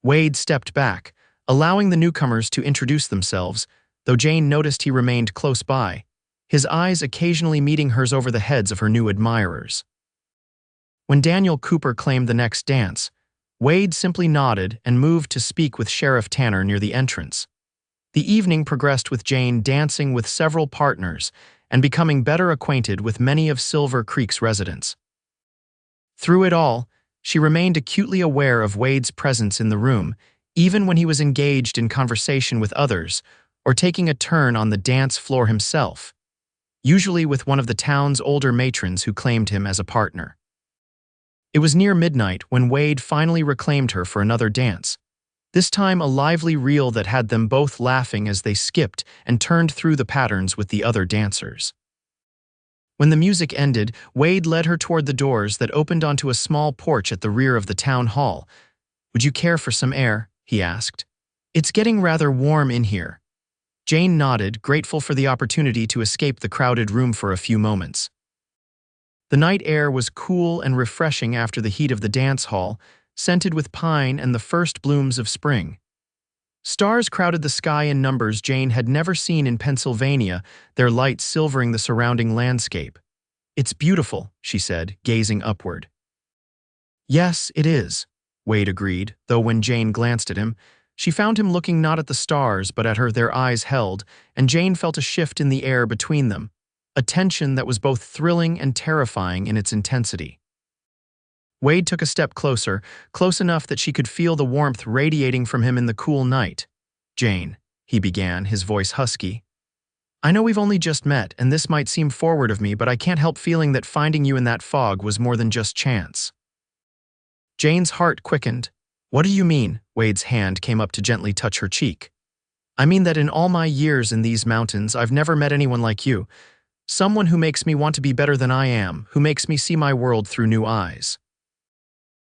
Wade stepped back, allowing the newcomers to introduce themselves, though Jane noticed he remained close by, his eyes occasionally meeting hers over the heads of her new admirers. When Daniel Cooper claimed the next dance, Wade simply nodded and moved to speak with Sheriff Tanner near the entrance. The evening progressed with Jane dancing with several partners and becoming better acquainted with many of Silver Creek's residents. Through it all, she remained acutely aware of Wade's presence in the room, even when he was engaged in conversation with others or taking a turn on the dance floor himself, usually with one of the town's older matrons who claimed him as a partner. It was near midnight when Wade finally reclaimed her for another dance, this time a lively reel that had them both laughing as they skipped and turned through the patterns with the other dancers. When the music ended, Wade led her toward the doors that opened onto a small porch at the rear of the town hall. "Would you care for some air?" he asked. "It's getting rather warm in here." Jane nodded, grateful for the opportunity to escape the crowded room for a few moments. The night air was cool and refreshing after the heat of the dance hall, scented with pine and the first blooms of spring. Stars crowded the sky in numbers Jane had never seen in Pennsylvania, their light silvering the surrounding landscape. "It's beautiful," she said, gazing upward. "Yes, it is," Wade agreed, though when Jane glanced at him, she found him looking not at the stars but at her, their eyes held, and Jane felt a shift in the air between them, a tension that was both thrilling and terrifying in its intensity. Wade took a step closer, close enough that she could feel the warmth radiating from him in the cool night. "Jane," he began, his voice husky, "I know we've only just met, and this might seem forward of me, but I can't help feeling that finding you in that fog was more than just chance." Jane's heart quickened. "What do you mean?" Wade's hand came up to gently touch her cheek. "I mean that in all my years in these mountains, I've never met anyone like you. Someone who makes me want to be better than I am, who makes me see my world through new eyes."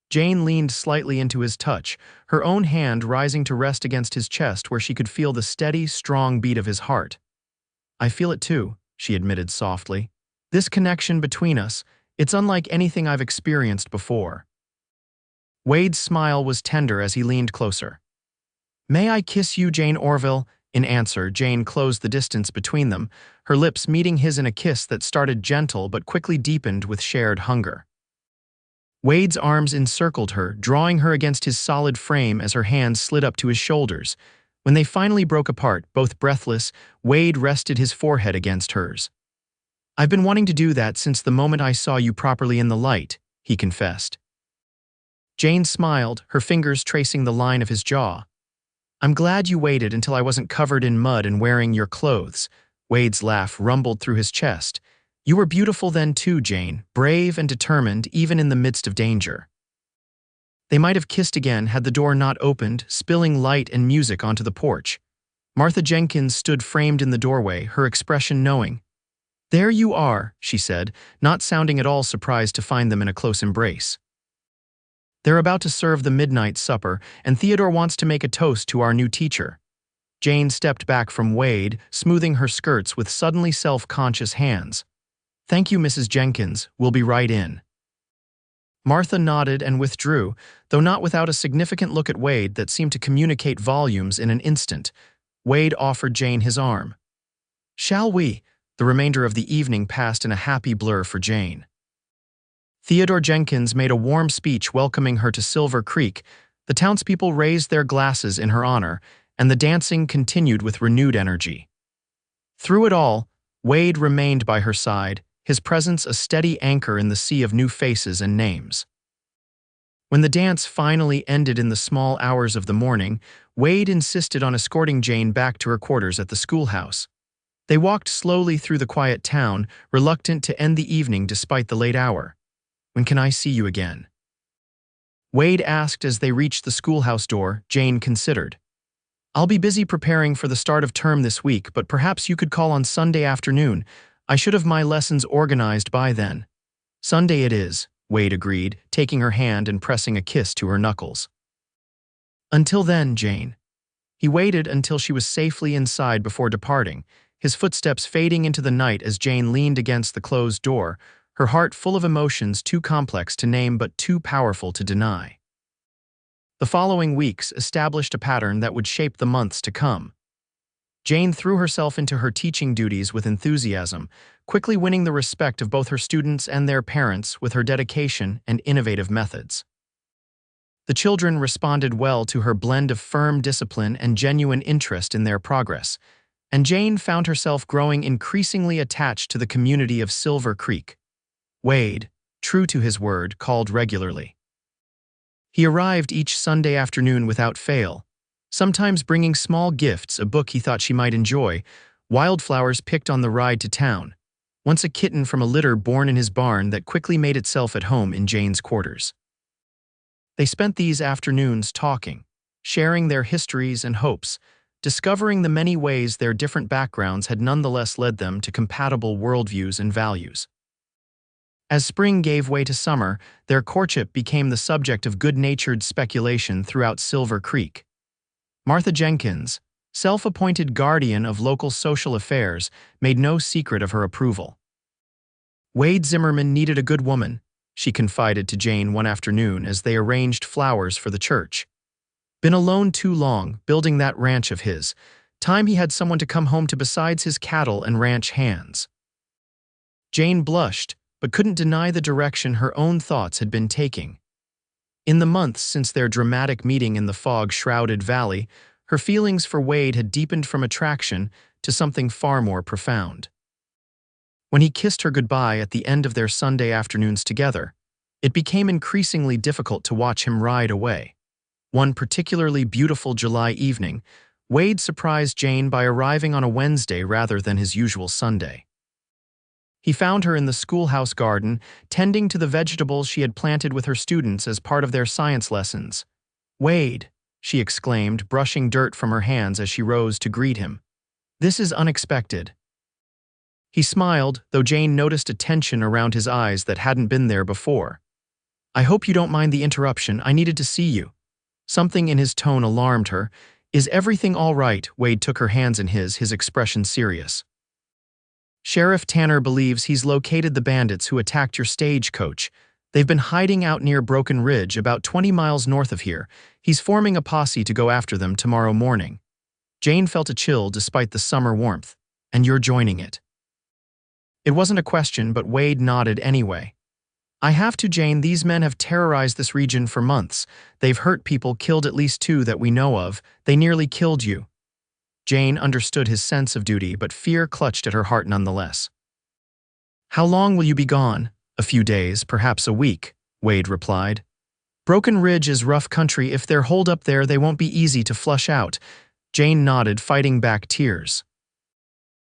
Jane leaned slightly into his touch, her own hand rising to rest against his chest where she could feel the steady, strong beat of his heart. "I feel it too," she admitted softly. "This connection between us, it's unlike anything I've experienced before." Wade's smile was tender as he leaned closer. "May I kiss you, Jane Orville?" In answer, Jane closed the distance between them, her lips meeting his in a kiss that started gentle but quickly deepened with shared hunger. Wade's arms encircled her, drawing her against his solid frame as her hands slid up to his shoulders. When they finally broke apart, both breathless, Wade rested his forehead against hers. "I've been wanting to do that since the moment I saw you properly in the light," he confessed. Jane smiled, her fingers tracing the line of his jaw. "I'm glad you waited until I wasn't covered in mud and wearing your clothes." Wade's laugh rumbled through his chest. "You were beautiful then too, Jane, brave and determined even in the midst of danger." They might have kissed again had the door not opened, spilling light and music onto the porch. Martha Jenkins stood framed in the doorway, her expression knowing. "There you are," she said, not sounding at all surprised to find them in a close embrace. "They're about to serve the midnight supper, and Theodore wants to make a toast to our new teacher." Jane stepped back from Wade, smoothing her skirts with suddenly self-conscious hands. "Thank you, Mrs. Jenkins. We'll be right in." Martha nodded and withdrew, though not without a significant look at Wade that seemed to communicate volumes in an instant. Wade offered Jane his arm. Shall we? The remainder of the evening passed in a happy blur for Jane. Theodore Jenkins made a warm speech welcoming her to Silver Creek. The townspeople raised their glasses in her honor, and the dancing continued with renewed energy. Through it all, Wade remained by her side, his presence a steady anchor in the sea of new faces and names. When the dance finally ended in the small hours of the morning, Wade insisted on escorting Jane back to her quarters at the schoolhouse. They walked slowly through the quiet town, reluctant to end the evening despite the late hour. "When can I see you again?" Wade asked as they reached the schoolhouse door. Jane considered. "I'll be busy preparing for the start of term this week, but perhaps you could call on Sunday afternoon. I should have my lessons organized by then." "Sunday it is," Wade agreed, taking her hand and pressing a kiss to her knuckles. "Until then, Jane." He waited until she was safely inside before departing, his footsteps fading into the night as Jane leaned against the closed door, her heart full of emotions too complex to name but too powerful to deny. The following weeks established a pattern that would shape the months to come. Jane threw herself into her teaching duties with enthusiasm, quickly winning the respect of both her students and their parents with her dedication and innovative methods. The children responded well to her blend of firm discipline and genuine interest in their progress, and Jane found herself growing increasingly attached to the community of Silver Creek. Wade, true to his word, called regularly. He arrived each Sunday afternoon without fail, sometimes bringing small gifts, a book he thought she might enjoy, wildflowers picked on the ride to town, once a kitten from a litter born in his barn that quickly made itself at home in Jane's quarters. They spent these afternoons talking, sharing their histories and hopes, discovering the many ways their different backgrounds had nonetheless led them to compatible worldviews and values. As spring gave way to summer, their courtship became the subject of good-natured speculation throughout Silver Creek. Martha Jenkins, self-appointed guardian of local social affairs, made no secret of her approval. "Wade Zimmerman needed a good woman," she confided to Jane one afternoon as they arranged flowers for the church. "Been alone too long, building that ranch of his. Time he had someone to come home to besides his cattle and ranch hands." Jane blushed, but couldn't deny the direction her own thoughts had been taking. In the months since their dramatic meeting in the fog-shrouded valley, her feelings for Wade had deepened from attraction to something far more profound. When he kissed her goodbye at the end of their Sunday afternoons together, it became increasingly difficult to watch him ride away. One particularly beautiful July evening, Wade surprised Jane by arriving on a Wednesday rather than his usual Sunday. He found her in the schoolhouse garden, tending to the vegetables she had planted with her students as part of their science lessons. "Wade," she exclaimed, brushing dirt from her hands as she rose to greet him. "This is unexpected." He smiled, though Jane noticed a tension around his eyes that hadn't been there before. "I hope you don't mind the interruption. I needed to see you." Something in his tone alarmed her. "Is everything all right?" Wade took her hands in his expression serious. "Sheriff Tanner believes he's located the bandits who attacked your stagecoach. They've been hiding out near Broken Ridge, about 20 miles north of here. He's forming a posse to go after them tomorrow morning." Jane felt a chill despite the summer warmth. "And you're joining it?" It wasn't a question, but Wade nodded anyway. "I have to, Jane. These men have terrorized this region for months. They've hurt people, killed at least 2 that we know of. They nearly killed you." Jane understood his sense of duty, but fear clutched at her heart nonetheless. "How long will you be gone?" "A few days, perhaps a week," Wade replied. "Broken Ridge is rough country. If they're holed up there, they won't be easy to flush out." Jane nodded, fighting back tears.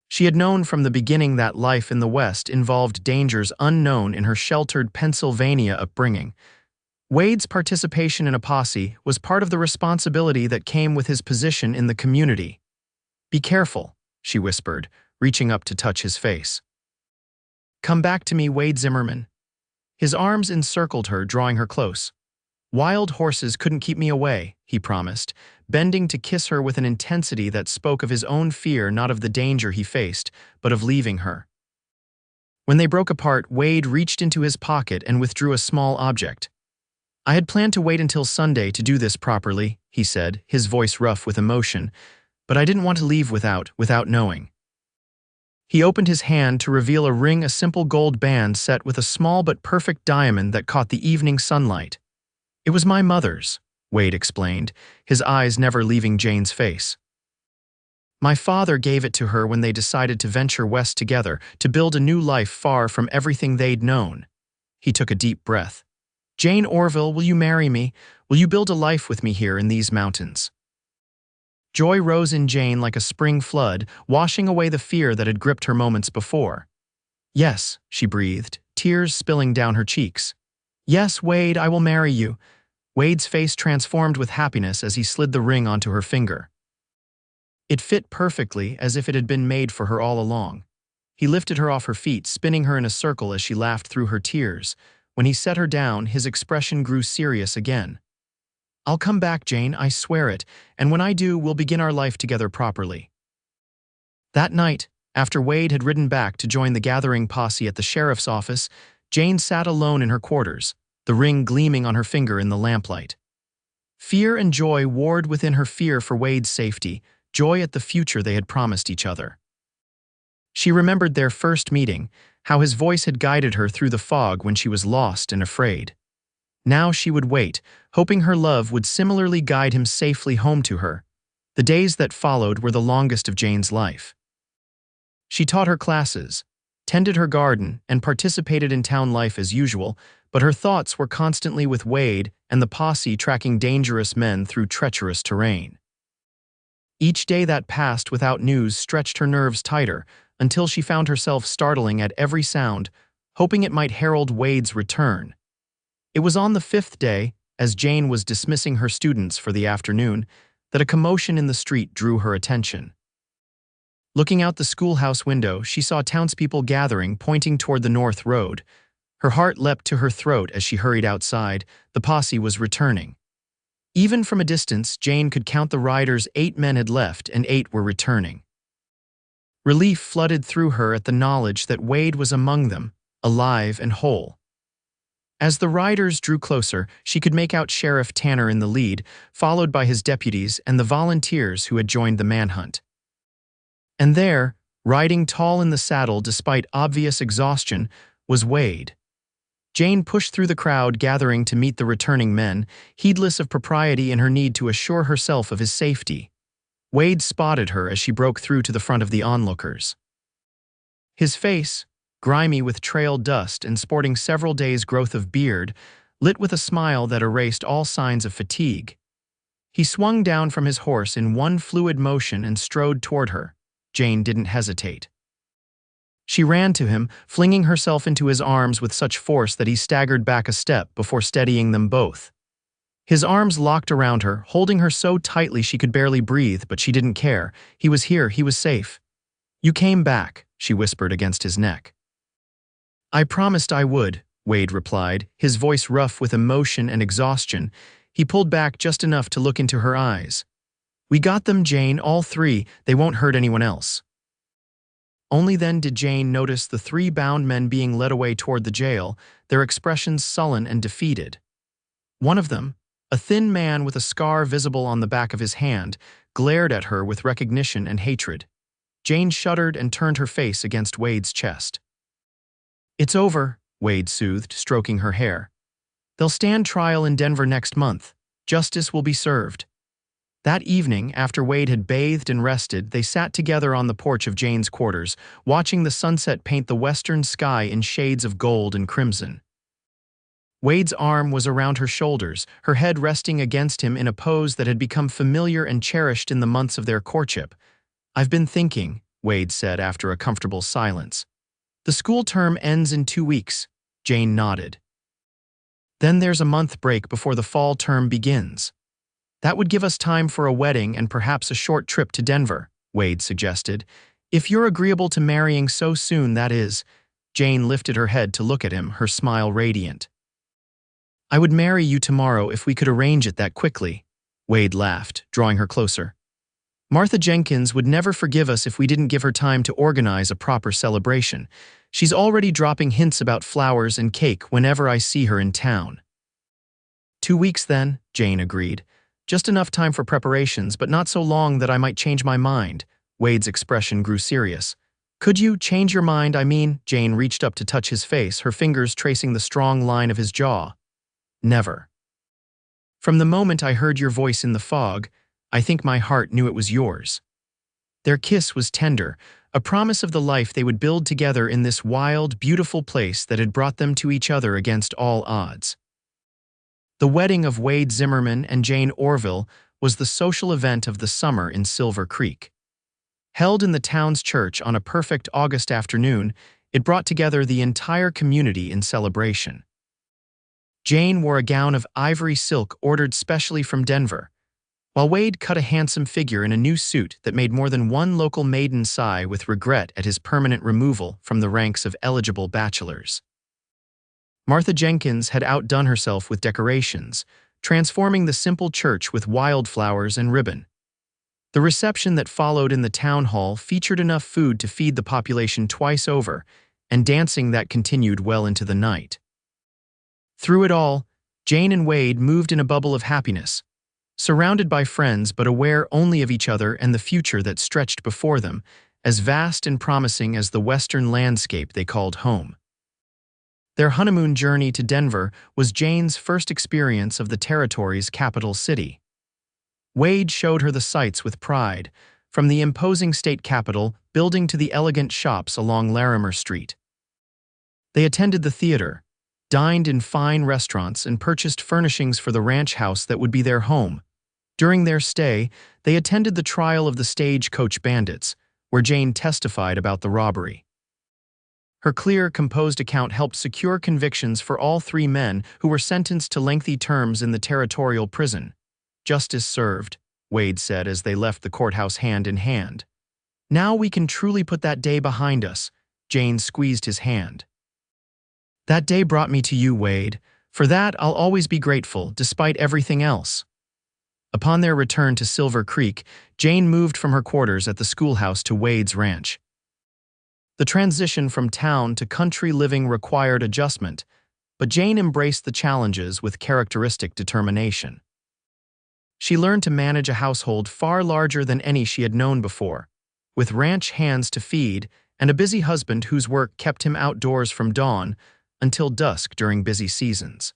She had known from the beginning that life in the West involved dangers unknown in her sheltered Pennsylvania upbringing. Wade's participation in a posse was part of the responsibility that came with his position in the community. "Be careful," she whispered, reaching up to touch his face. "Come back to me, Wade Zimmerman." His arms encircled her, drawing her close. "Wild horses couldn't keep me away," he promised, bending to kiss her with an intensity that spoke of his own fear, not of the danger he faced, but of leaving her. When they broke apart, Wade reached into his pocket and withdrew a small object. "I had planned to wait until Sunday to do this properly," he said, his voice rough with emotion, "but I didn't want to leave without knowing." He opened his hand to reveal a ring, a simple gold band set with a small but perfect diamond that caught the evening sunlight. "It was my mother's," Wade explained, his eyes never leaving Jane's face. "My father gave it to her when they decided to venture west together, to build a new life far from everything they'd known." He took a deep breath. "Jane Orville, will you marry me? Will you build a life with me here in these mountains?" Joy rose in Jane like a spring flood, washing away the fear that had gripped her moments before. "Yes," she breathed, tears spilling down her cheeks. "Yes, Wade, I will marry you." Wade's face transformed with happiness as he slid the ring onto her finger. It fit perfectly, as if it had been made for her all along. He lifted her off her feet, spinning her in a circle as she laughed through her tears. When he set her down, his expression grew serious again. "I'll come back, Jane, I swear it, and when I do, we'll begin our life together properly." That night, after Wade had ridden back to join the gathering posse at the sheriff's office, Jane sat alone in her quarters, the ring gleaming on her finger in the lamplight. Fear and joy warred within her: fear for Wade's safety, joy at the future they had promised each other. She remembered their first meeting, how his voice had guided her through the fog when she was lost and afraid. Now she would wait, hoping her love would similarly guide him safely home to her. The days that followed were the longest of Jane's life. She taught her classes, tended her garden, and participated in town life as usual, but her thoughts were constantly with Wade and the posse tracking dangerous men through treacherous terrain. Each day that passed without news stretched her nerves tighter, until she found herself startling at every sound, hoping it might herald Wade's return. It was on the fifth day, as Jane was dismissing her students for the afternoon, that a commotion in the street drew her attention. Looking out the schoolhouse window, she saw townspeople gathering, pointing toward the north road. Her heart leapt to her throat as she hurried outside. The posse was returning. Even from a distance, Jane could count the riders. 8 men had left, and 8 were returning. Relief flooded through her at the knowledge that Wade was among them, alive and whole. As the riders drew closer, she could make out Sheriff Tanner in the lead, followed by his deputies and the volunteers who had joined the manhunt. And there, riding tall in the saddle despite obvious exhaustion, was Wade. Jane pushed through the crowd gathering to meet the returning men, heedless of propriety in her need to assure herself of his safety. Wade spotted her as she broke through to the front of the onlookers. His face, grimy with trail dust and sporting several days' growth of beard, lit with a smile that erased all signs of fatigue. He swung down from his horse in one fluid motion and strode toward her. Jane didn't hesitate. She ran to him, flinging herself into his arms with such force that he staggered back a step before steadying them both. His arms locked around her, holding her so tightly she could barely breathe, but she didn't care. He was here, he was safe. "You came back," she whispered against his neck. "I promised I would," Wade replied, his voice rough with emotion and exhaustion. He pulled back just enough to look into her eyes. "We got them, Jane, all 3. They won't hurt anyone else." Only then did Jane notice the 3 bound men being led away toward the jail, their expressions sullen and defeated. One of them, a thin man with a scar visible on the back of his hand, glared at her with recognition and hatred. Jane shuddered and turned her face against Wade's chest. "It's over," Wade soothed, stroking her hair. "They'll stand trial in Denver next month. Justice will be served." That evening, after Wade had bathed and rested, they sat together on the porch of Jane's quarters, watching the sunset paint the western sky in shades of gold and crimson. Wade's arm was around her shoulders, her head resting against him in a pose that had become familiar and cherished in the months of their courtship. "I've been thinking," Wade said after a comfortable silence. "The school term ends in 2 weeks." Jane nodded. "Then there's a month break before the fall term begins. That would give us time for a wedding and perhaps a short trip to Denver," Wade suggested. "If you're agreeable to marrying so soon, that is." Jane lifted her head to look at him, her smile radiant. "I would marry you tomorrow if we could arrange it that quickly," Wade laughed, drawing her closer. "Martha Jenkins would never forgive us if we didn't give her time to organize a proper celebration. She's already dropping hints about flowers and cake whenever I see her in town." 2 weeks then," Jane agreed. "Just enough time for preparations, but not so long that I might change my mind." Wade's expression grew serious. Could you change your mind, I mean? Jane reached up to touch his face, her fingers tracing the strong line of his jaw. Never. From the moment I heard your voice in the fog, I think my heart knew it was yours. Their kiss was tender, a promise of the life they would build together in this wild, beautiful place that had brought them to each other against all odds. The wedding of Wade Zimmerman and Jane Orville was the social event of the summer in Silver Creek. Held in the town's church on a perfect August afternoon, it brought together the entire community in celebration. Jane wore a gown of ivory silk ordered specially from Denver, while Wade cut a handsome figure in a new suit that made more than one local maiden sigh with regret at his permanent removal from the ranks of eligible bachelors. Martha Jenkins had outdone herself with decorations, transforming the simple church with wildflowers and ribbon. The reception that followed in the town hall featured enough food to feed the population twice over, and dancing that continued well into the night. Through it all, Jane and Wade moved in a bubble of happiness, surrounded by friends but aware only of each other and the future that stretched before them, as vast and promising as the western landscape they called home. Their honeymoon journey to Denver was Jane's first experience of the territory's capital city. Wade showed her the sights with pride, from the imposing state capitol building to the elegant shops along Larimer Street. They attended the theater, dined in fine restaurants, and purchased furnishings for the ranch house that would be their home. During their stay, they attended the trial of the stagecoach bandits, where Jane testified about the robbery. Her clear, composed account helped secure convictions for all three men who were sentenced to lengthy terms in the territorial prison. Justice served, Wade said as they left the courthouse hand in hand. Now we can truly put that day behind us. Jane squeezed his hand. That day brought me to you, Wade. For that, I'll always be grateful, despite everything else. Upon their return to Silver Creek, Jane moved from her quarters at the schoolhouse to Wade's ranch. The transition from town to country living required adjustment, but Jane embraced the challenges with characteristic determination. She learned to manage a household far larger than any she had known before, with ranch hands to feed and a busy husband whose work kept him outdoors from dawn until dusk during busy seasons.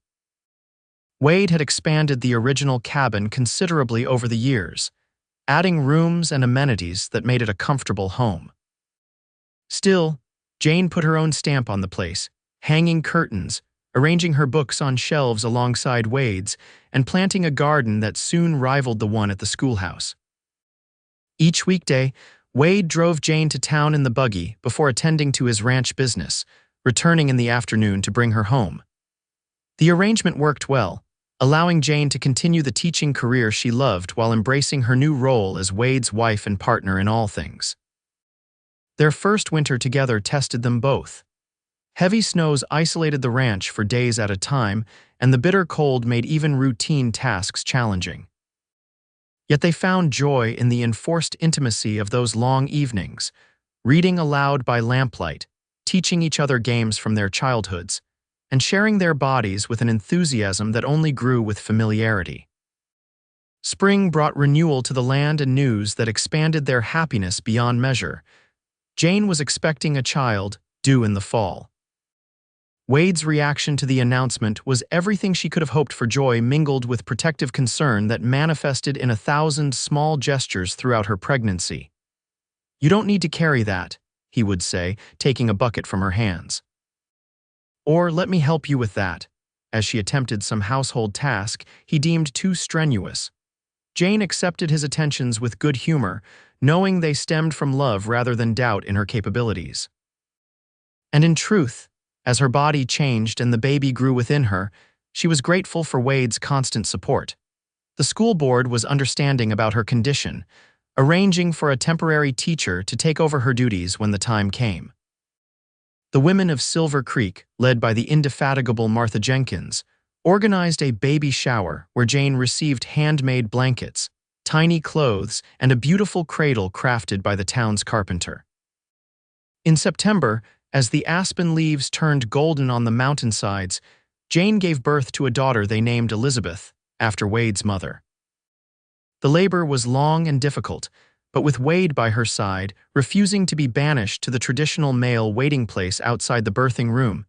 Wade had expanded the original cabin considerably over the years, adding rooms and amenities that made it a comfortable home. Still, Jane put her own stamp on the place, hanging curtains, arranging her books on shelves alongside Wade's, and planting a garden that soon rivaled the one at the schoolhouse. Each weekday, Wade drove Jane to town in the buggy before attending to his ranch business, returning in the afternoon to bring her home. The arrangement worked well, allowing Jane to continue the teaching career she loved while embracing her new role as Wade's wife and partner in all things. Their first winter together tested them both. Heavy snows isolated the ranch for days at a time, and the bitter cold made even routine tasks challenging. Yet they found joy in the enforced intimacy of those long evenings, reading aloud by lamplight, teaching each other games from their childhoods, and sharing their bodies with an enthusiasm that only grew with familiarity. Spring brought renewal to the land and news that expanded their happiness beyond measure. Jane was expecting a child, due in the fall. Wade's reaction to the announcement was everything she could have hoped for, joy mingled with protective concern that manifested in 1,000 small gestures throughout her pregnancy. "You don't need to carry that," he would say, taking a bucket from her hands. Or, "Let me help you with that," as she attempted some household task he deemed too strenuous. Jane accepted his attentions with good humor, knowing they stemmed from love rather than doubt in her capabilities. And in truth, as her body changed and the baby grew within her, she was grateful for Wade's constant support. The school board was understanding about her condition, arranging for a temporary teacher to take over her duties when the time came. The women of Silver Creek, led by the indefatigable Martha Jenkins, organized a baby shower where Jane received handmade blankets, tiny clothes, and a beautiful cradle crafted by the town's carpenter. In September, as the aspen leaves turned golden on the mountainsides, Jane gave birth to a daughter they named Elizabeth, after Wade's mother. The labor was long and difficult, but with Wade by her side, refusing to be banished to the traditional male waiting place outside the birthing room,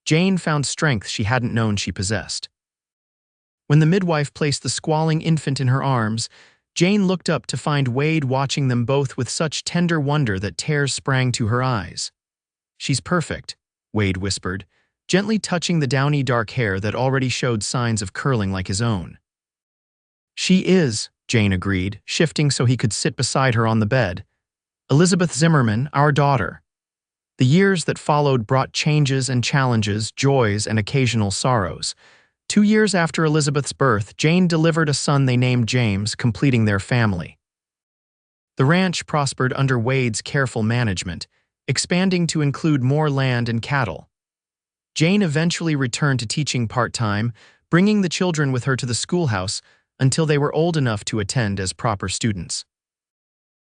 Jane found strength she hadn't known she possessed. When the midwife placed the squalling infant in her arms, Jane looked up to find Wade watching them both with such tender wonder that tears sprang to her eyes. "She's perfect," Wade whispered, gently touching the downy dark hair that already showed signs of curling like his own. "She is," Jane agreed, shifting so he could sit beside her on the bed. "Elizabeth Zimmerman, our daughter." The years that followed brought changes and challenges, joys and occasional sorrows. 2 years after Elizabeth's birth, Jane delivered a son they named James, completing their family. The ranch prospered under Wade's careful management, expanding to include more land and cattle. Jane eventually returned to teaching part-time, bringing the children with her to the schoolhouse until they were old enough to attend as proper students.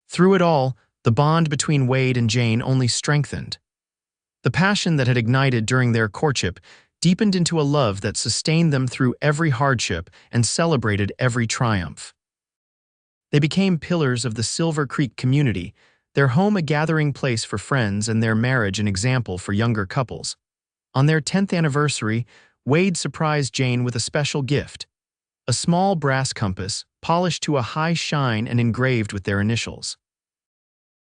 Through it all, the bond between Wade and Jane only strengthened. The passion that had ignited during their courtship deepened into a love that sustained them through every hardship and celebrated every triumph. They became pillars of the Silver Creek community, their home a gathering place for friends and their marriage an example for younger couples. On their 10th anniversary, Wade surprised Jane with a special gift, a small brass compass, polished to a high shine and engraved with their initials.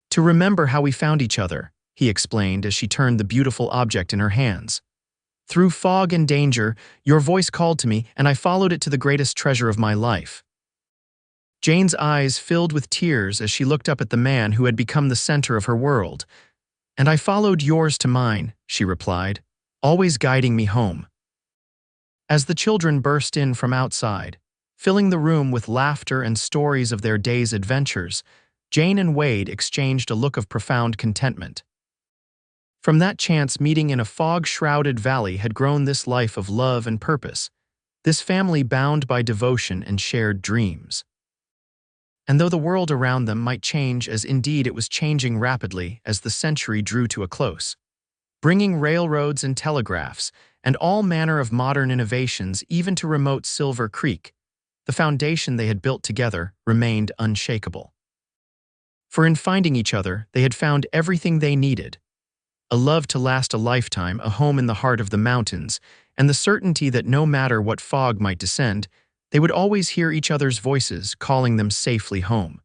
"To remember how we found each other," he explained as she turned the beautiful object in her hands. "Through fog and danger, your voice called to me, and I followed it to the greatest treasure of my life." Jane's eyes filled with tears as she looked up at the man who had become the center of her world. "And I followed yours to mine," she replied, "always guiding me home." As the children burst in from outside, filling the room with laughter and stories of their day's adventures, Jane and Wade exchanged a look of profound contentment. From that chance meeting in a fog-shrouded valley had grown this life of love and purpose, this family bound by devotion and shared dreams. And though the world around them might change, as indeed it was changing rapidly as the century drew to a close, bringing railroads and telegraphs and all manner of modern innovations even to remote Silver Creek, the foundation they had built together remained unshakable. For in finding each other, they had found everything they needed: a love to last a lifetime, a home in the heart of the mountains, and the certainty that no matter what fog might descend, they would always hear each other's voices calling them safely home.